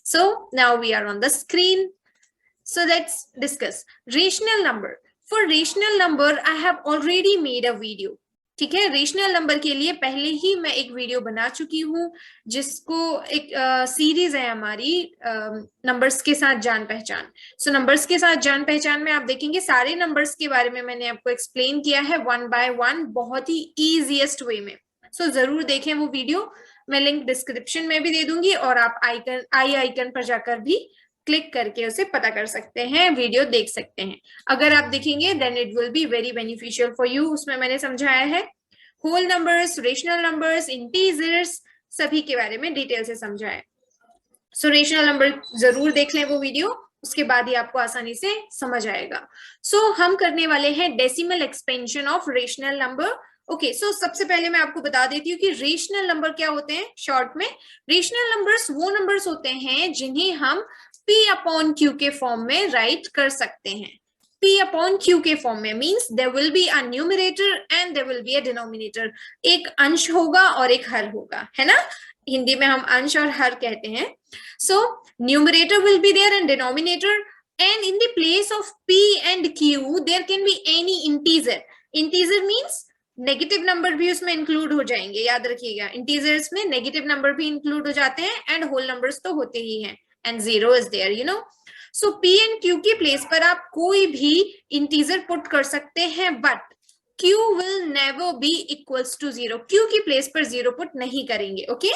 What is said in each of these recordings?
So now we are on the screen. So let's discuss rational number. For rational number, I have already made a video. ठीक है, rational number के लिए पहले ही मैं एक video बना चुकी हूँ, जिसको एक सीरीज है हमारी नंबर्स के साथ जान पहचान. सो नंबर्स के साथ जान पहचान में आप देखेंगे सारे नंबर्स के बारे में मैंने आपको एक्सप्लेन किया है वन बाय वन, बहुत ही इजीएस्ट वे में. सो जरूर देखें वो वीडियो, मैं लिंक डिस्क्रिप्शन में भी दे दूंगी और आप आई आइकन पर जाकर भी क्लिक करके उसे पता कर सकते हैं, वीडियो देख सकते हैं. अगर आप देखेंगे then it will be very beneficial for you. उसमें मैंने समझाया है whole numbers, rational numbers, integers, सभी के बारे में डिटेल से समझाया है. सो रेशनल नंबर जरूर देख लें वो वीडियो, उसके बाद ही आपको आसानी से समझ आएगा. सो हम करने वाले हैं decimal expansion of rational number. Okay, so सबसे पहले मैं आपको बता देती हूँ कि रेशनल नंबर क्या होते हैं. शॉर्ट में रेशनल नंबर्स वो नंबर्स होते हैं जिन्हें हम P upon Q के फॉर्म में राइट कर सकते हैं. P upon Q के फॉर्म में means there will be a numerator and there will be a denominator. एक अंश होगा और एक हर होगा, है ना. हिंदी में हम अंश और हर कहते हैं. So numerator will be there and denominator, and in the place of P and Q there can be any integer. Integer means negative number भी उसमें इंक्लूड हो जाएंगे, याद रखिएगा. इंटीजर्स में नेगेटिव नंबर भी इंक्लूड हो जाते हैं एंड होल नंबर्स तो होते ही हैं, and zero is there, you know. So P and Q की प्लेस पर आप कोई भी इंटीजर पुट कर सकते हैं, but Q will never be equals to zero. Q की प्लेस पर जीरो पुट नहीं करेंगे. Okay,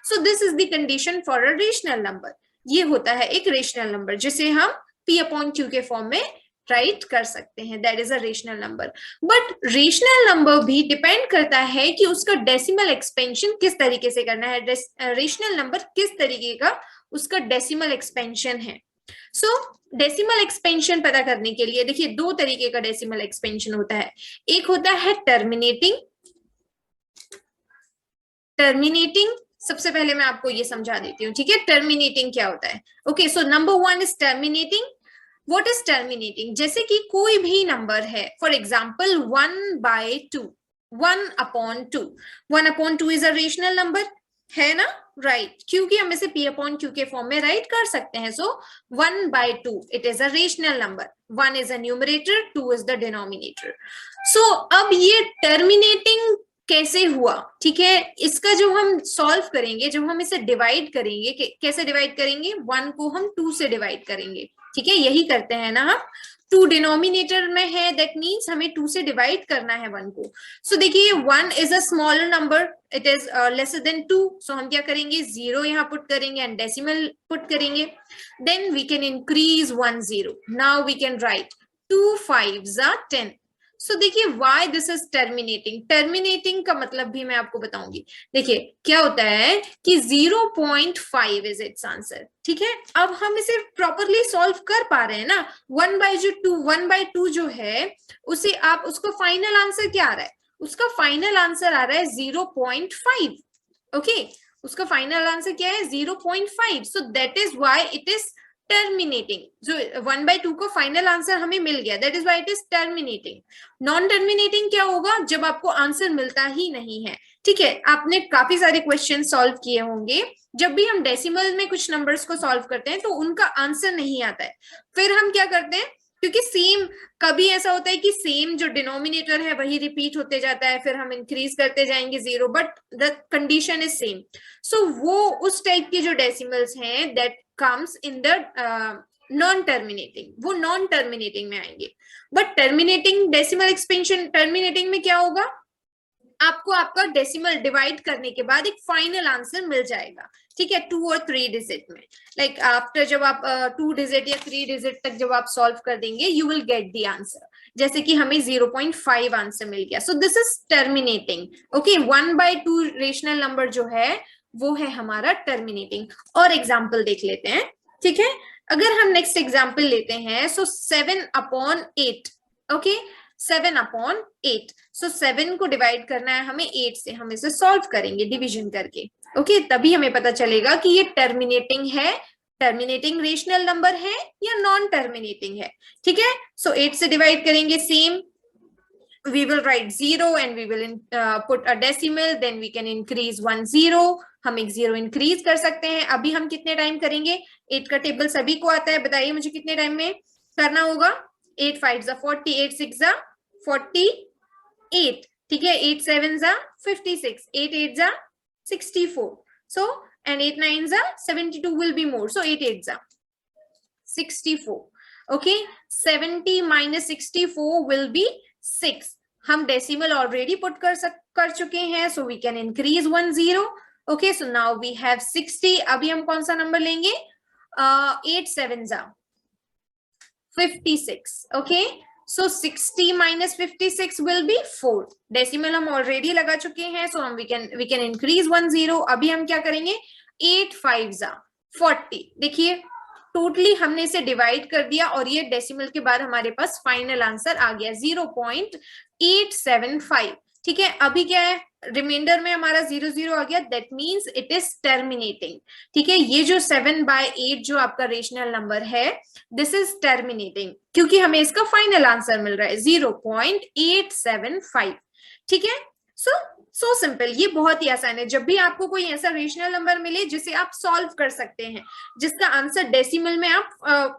so this is the condition for a rational number. ये होता है एक रेशनल नंबर जिसे हम P अपॉन Q के फॉर्म में राइट कर सकते हैं. That is a rational number. But rational number भी डिपेंड करता है कि उसका डेसिमल एक्सपेंशन किस तरीके से करना है. रेशनल नंबर किस तरीके का उसका डेसिमल एक्सपेंशन है. सो डेसिमल एक्सपेंशन पता करने के लिए देखिए दो तरीके का डेसिमल एक्सपेंशन होता है. एक होता है टर्मिनेटिंग. सबसे पहले मैं आपको ये समझा देती हूँ, ठीक है. टर्मिनेटिंग क्या होता है. Okay, so number one is terminating. What is terminating? जैसे कि कोई भी नंबर है, for example 1/2, 1/2. 1/2 is a rational number, है ना, राइट. क्योंकि हम इसे P अपॉन Q के फॉर्म में राइट कर सकते हैं. So 1/2 it is a rational number. 1 is a numerator, 2 is the denominator. So अब ये टर्मिनेटिंग कैसे हुआ, ठीक है. इसका जो हम सॉल्व करेंगे, जब हम इसे डिवाइड करेंगे, कैसे डिवाइड करेंगे, 1 को हम 2 से डिवाइड करेंगे, ठीक है. यही करते हैं ना हम. 2 डिनोमिनेटर में है, दैट मीन्स हमें 2 से डिवाइड करना है 1 को. सो देखिए 1 is a smaller number, it is lesser than 2. सो हम क्या करेंगे, 0 यहाँ पुट करेंगे एंड डेसिमल पुट करेंगे. Then we can increase 1 0. Now we can write 2 5s are 10. So देखिए why this is terminating. Terminating का मतलब भी मैं आपको बताऊंगी. देखिए क्या होता है कि 0.5 इज इट्स आंसर, ठीक है. अब हम इसे प्रॉपरली सॉल्व कर पा रहे हैं ना. 1/2 जो है उसे आप, उसको फाइनल आंसर क्या आ रहा है, उसका फाइनल आंसर आ रहा है 0.5. ओके, उसका फाइनल आंसर क्या है, 0.5. So that is why it is terminating. जो 1/2 को फाइनल आंसर हमें मिल गया, that is why it is terminating. Non terminating क्या होगा, जब आपको आंसर मिलता ही नहीं है, ठीक है. आपने काफी सारे क्वेश्चन सॉल्व किए होंगे, जब भी हम डेसिमल में कुछ नंबर्स को सॉल्व करते हैं तो उनका आंसर नहीं आता है. फिर हम क्या करते हैं, क्योंकि सेम, कभी ऐसा होता है कि सेम जो डिनोमिनेटर है वही रिपीट होते जाता है, फिर हम इंक्रीज करते जाएंगे 0, but the condition is same. So वो उस टाइप के जो डेसिमल्स हैं that comes in the non terminating, वो नॉन टर्मिनेटिंग में आएंगे. But terminating decimal expansion, terminating में क्या होगा, आपको आपका डेसिमल डिवाइड करने के बाद एक फाइनल आंसर मिल जाएगा, ठीक है. 2 और 3 डिजिट में, लाइक आफ्टर जब आप 2 डिजिट या 3 डिजिट तक जब आप सॉल्व कर देंगे, you will get the answer. जैसे कि हमें 0.5 आंसर मिल गया. So this is terminating. Okay, 1/2 rational number जो है वो है हमारा टर्मिनेटिंग. और एग्जाम्पल देख लेते हैं, ठीक है. अगर हम नेक्स्ट एग्जाम्पल लेते हैं, सो 7/8. ओके, 7/8. सो 7 को डिवाइड करना है हमें 8 से. हम इसे सॉल्व करेंगे डिवीजन करके, ओके. तभी हमें पता चलेगा कि ये टर्मिनेटिंग है, टर्मिनेटिंग रेशनल नंबर है या नॉन टर्मिनेटिंग है, ठीक है. सो 8 से डिवाइड करेंगे, same we will write 0 and we will put a decimal, then we can increase 1 0. हम एक 0 इंक्रीज कर सकते हैं। अभी हम कितने टाइम करेंगे? 8 का टेबल सभी को आता है, बताइए मुझे कितने टाइम में करना होगा? 8 5 40, 8 6 48, ठीक है, 8 7 56, 8 8 64, so and 8 9 72 will be more, so 8 8 64, okay, 70 minus 64 will be 6. हम डेसिमल ऑलरेडी पुट कर चुके हैं, so we can increase 1 0. Okay, so now we have 60. अभी हम कौन सा नंबर लेंगे? 8 7 56. Okay, so 60 minus 56 will be 4. Decimal हम ऑलरेडी लगा चुके हैं, so हम we can increase 1 0. अभी हम क्या करेंगे? 8 5 40. देखिए टोटली हमने इसे डिवाइड कर दिया और ये डेसिमल के बाद हमारे पास फाइनल आंसर आ गया 0.875. ठीक है, अभी क्या है? रिमाइंडर में हमारा 0 0 आ गया, that means it is terminating. ठीक है, ये जो 7/8 जो आपका रेशनल नंबर है, दिस इज टर्मिनेटिंग, क्योंकि हमें इसका फाइनल आंसर मिल रहा है 0.875. ठीक है, सो सिंपल, ये बहुत ही आसान है. जब भी आपको कोई ऐसा रेशनल नंबर मिले जिसे आप सॉल्व कर सकते हैं, जिसका आंसर डेसिमल में आप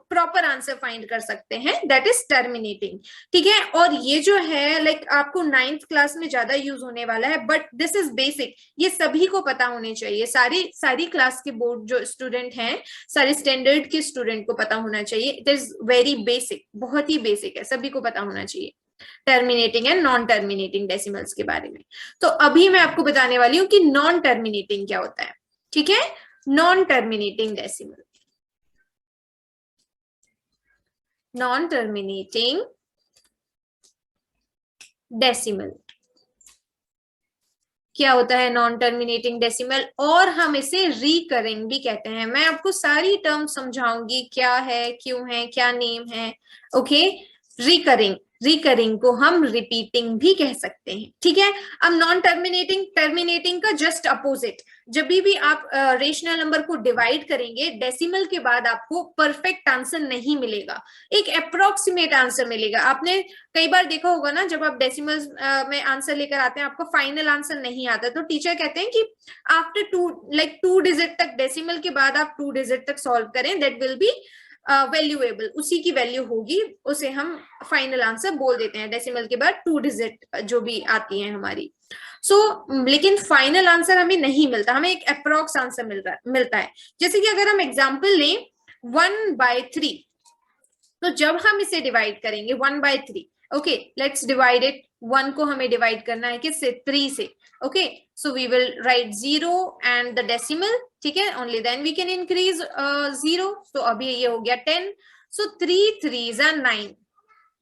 प्रॉपर आंसर फाइंड कर सकते हैं, दैट इज टर्मिनेटिंग. ठीक है, और ये जो है लाइक आपको 9th क्लास में ज्यादा यूज होने वाला है, बट दिस इज बेसिक. ये सभी को पता होने चाहिए, सारी क्लास के बोर्ड जो स्टूडेंट हैं, सारे स्टैंडर्ड के स्टूडेंट को पता होना चाहिए. इट इज वेरी बेसिक, बहुत ही बेसिक है, सभी को पता होना चाहिए terminating and non terminating decimals के बारे में. तो अभी मैं आपको बताने वाली हूं कि नॉन टर्मिनेटिंग क्या होता है. ठीक है, non terminating decimal. Non terminating decimal क्या होता है? नॉन टर्मिनेटिंग डेसिमल, और हम इसे रिकरिंग भी कहते हैं. मैं आपको सारी टर्म समझाऊंगी, क्या है, क्यों है, क्या नेम है. ओके, रिकरिंग को हम रिपीटिंग भी कह सकते हैं. ठीक है, अब नॉन टर्मिनेटिंग का जस्ट अपोजिट. जब भी आप रेशनल नंबर को डिवाइड करेंगे, डेसिमल के बाद आपको परफेक्ट आंसर नहीं मिलेगा, एक अप्रोक्सीमेट आंसर मिलेगा. आपने कई बार देखा होगा ना, जब आप डेसिमल में आंसर लेकर आते हैं, आपको फाइनल आंसर नहीं आता, तो टीचर कहते हैं कि आफ्टर 2 डिजिट तक, डेसिमल के बाद आप 2 डिजिट तक सॉल्व करें, दैट विल बी वैल्यूएबल, उसी की वैल्यू होगी, उसे हम फाइनल आंसर बोल देते हैं. डेसिमल के बाद 2 डिजिट जो भी आती है हमारी, लेकिन फाइनल आंसर हमें नहीं मिलता, हमें एक अप्रोक्स आंसर मिलता है. जैसे कि अगर हम एग्जांपल लें 1/3, तो जब हम इसे डिवाइड करेंगे 1/3, ओके, लेट्स डिवाइड इट. 1 को हमें डिवाइड करना है किससे? 3 से. Okay, so we will write 0 and the decimal. ठीक है, only then we can increase 0. तो अभी ये हो गया 10. So 3 3s are 9.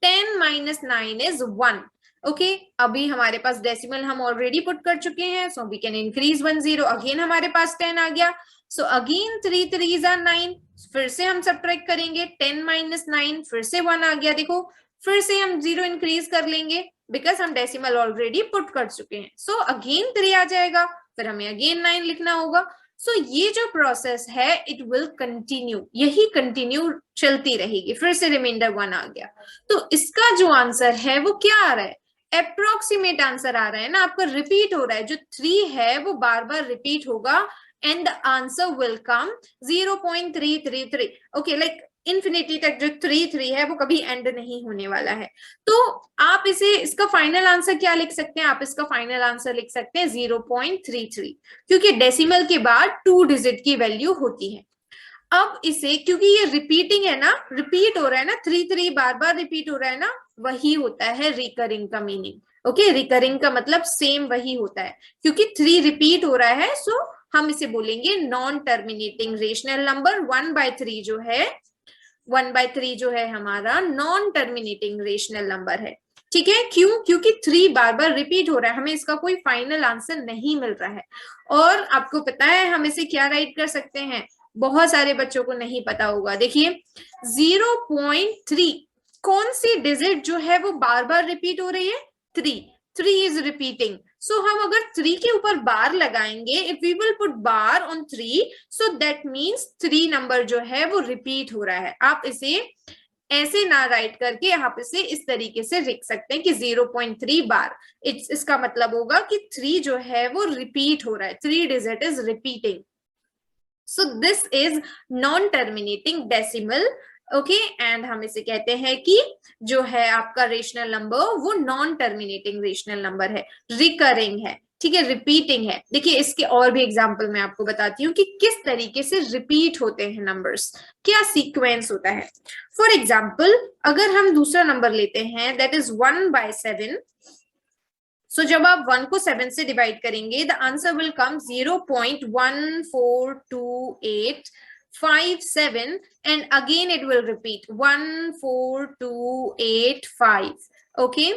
10 minus 9 is 1. Okay, अभी हमारे पास डेसिमल हम ऑलरेडी पुट कर चुके हैं, so we can increase 1 0. Again हमारे पास 10 आ गया, सो अगेन 3 3s are 9. फिर से हम सब्ट्रैक्ट करेंगे, 10 minus 9, फिर से 1 आ गया. देखो, फिर से हम 0 इंक्रीज कर लेंगे, बिकॉज हम डेसिमल ऑलरेडी पुट कर चुके हैं. सो अगेन 3 आ जाएगा, फिर हमें अगेन 9 लिखना होगा. सो ये जो प्रोसेस है, इट विल कंटिन्यू, यही कंटिन्यू चलती रहेगी. फिर से रिमाइंडर 1 आ गया, तो इसका जो आंसर है वो क्या आ रहा है? अप्रोक्सीमेट आंसर आ रहा है ना, आपका रिपीट हो रहा है. जो 3 है वो बार बार रिपीट होगा, and the answer will come 0.333. Okay, like infinity तक जो 3 3 है वो कभी एंड नहीं होने वाला है. तो आप इसका फाइनल आंसर क्या लिख सकते हैं? आप इसका फाइनल आंसर लिख सकते हैं 0.33, क्योंकि डेसिमल के बाद 2 डिजिट की वैल्यू होती है. अब इसे, क्योंकि ये रिपीटिंग है ना, रिपीट हो रहा है ना, 3 3 बार बार रिपीट हो रहा है ना, वही होता है रिकरिंग का मीनिंग. ओके, रिकरिंग का मतलब सेम वही होता है, क्योंकि 3 रिपीट हो रहा है, सो हम इसे बोलेंगे नॉन टर्मिनेटिंग रेशनल नंबर. 1/3 जो है, 1/3 जो है हमारा नॉन टर्मिनेटिंग रेशनल नंबर है. ठीक है, क्यों? क्योंकि 3 बार बार रिपीट हो रहा है, हमें इसका कोई फाइनल आंसर नहीं मिल रहा है. और आपको पता है हम इसे क्या राइट कर सकते हैं? बहुत सारे बच्चों को नहीं पता होगा. देखिए 0.3, कौन सी डिजिट जो है वो बार बार रिपीट हो रही है? 3 इज रिपीटिंग. सो हम अगर 3 के ऊपर बार लगाएंगे, if we will put bar on 3, so that means 3 number जो है वो रिपीट हो रहा है. आप इसे ऐसे ना राइट करके यहाँ पे से इस तरीके से लिख सकते हैं कि 0.3 बार। इसका मतलब होगा कि 3 जो है वो रिपीट हो रहा है, 3 digit is repeating. So this is non terminating decimal. Okay, and हम इसे कहते हैं कि जो है आपका रेशनल नंबर वो नॉन टर्मिनेटिंग रेशनल नंबर है, रिकरिंग है, ठीक है, रिपीटिंग है। देखिए इसके और भी एग्जांपल मैं आपको बताती हूँ कि किस तरीके से रिपीट होते हैं नंबर्स, क्या सीक्वेंस होता है। फॉर एग्जाम्पल अगर हम दूसरा नंबर लेते हैं दैट इज 1/7। सो जब आप 1 को 7 से डिवाइड करेंगे the answer will come 0.14285 and again it will repeat 14285, okay,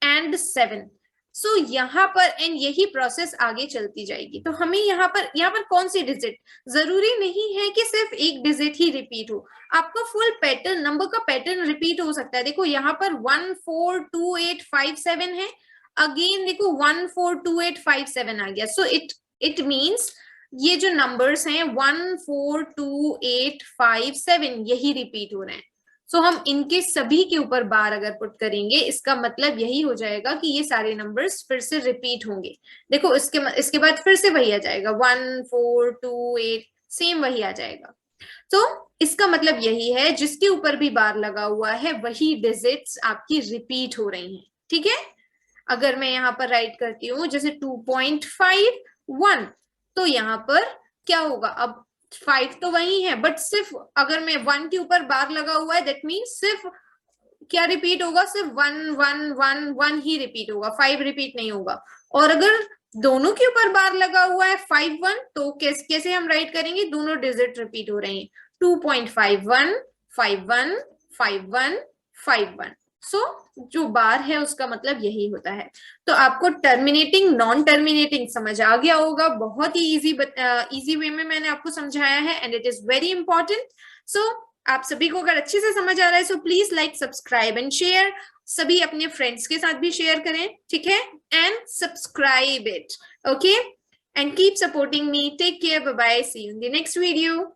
and 7। सो यहाँ पर एंड यही प्रोसेस आगे चलती जाएगी। तो हमें यहाँ पर कौन सी डिजिट, जरूरी नहीं है कि सिर्फ एक डिजिट ही रिपीट हो, आपका फुल पैटर्न, नंबर का पैटर्न रिपीट हो सकता है। देखो यहाँ पर 14285 है, अगेन देखो 142857 आ गया। सो इट मीन्स ये जो नंबर्स हैं 14285 यही रिपीट हो रहे हैं। सो हम इनके सभी के ऊपर बार अगर पुट करेंगे इसका मतलब यही हो जाएगा कि ये सारे नंबर्स फिर से रिपीट होंगे। देखो इसके बाद फिर से वही आ जाएगा 1428, सेम वही आ जाएगा। तो इसका मतलब यही है जिसके ऊपर भी बार लगा हुआ है वही डिजिट्स आपकी रिपीट हो रही हैं, ठीक है। अगर मैं यहाँ पर राइट करती हूँ जैसे 2.51, तो यहाँ पर क्या होगा, अब 5 तो वही है बट सिर्फ अगर मैं 1 के ऊपर बार लगा हुआ है दैट मीन्स सिर्फ क्या रिपीट होगा, सिर्फ 1 ही रिपीट होगा, 5 रिपीट नहीं होगा। और अगर दोनों के ऊपर बार लगा हुआ है 5-1, तो कैसे हम राइट करेंगे, दोनों डिजिट रिपीट हो रहे हैं 2.51 51 51 51। सो जो बार है उसका मतलब यही होता है। तो आपको टर्मिनेटिंग नॉन टर्मिनेटिंग समझ आ गया होगा, बहुत ही इजी वे में मैंने आपको समझाया है and it is very important. So आप सभी को अगर अच्छे से समझ आ रहा है so please like subscribe and share, सभी अपने फ्रेंड्स के साथ भी शेयर करें, ठीक है, and subscribe it, okay, and keep supporting me. Take care, bye bye, see you in the next video.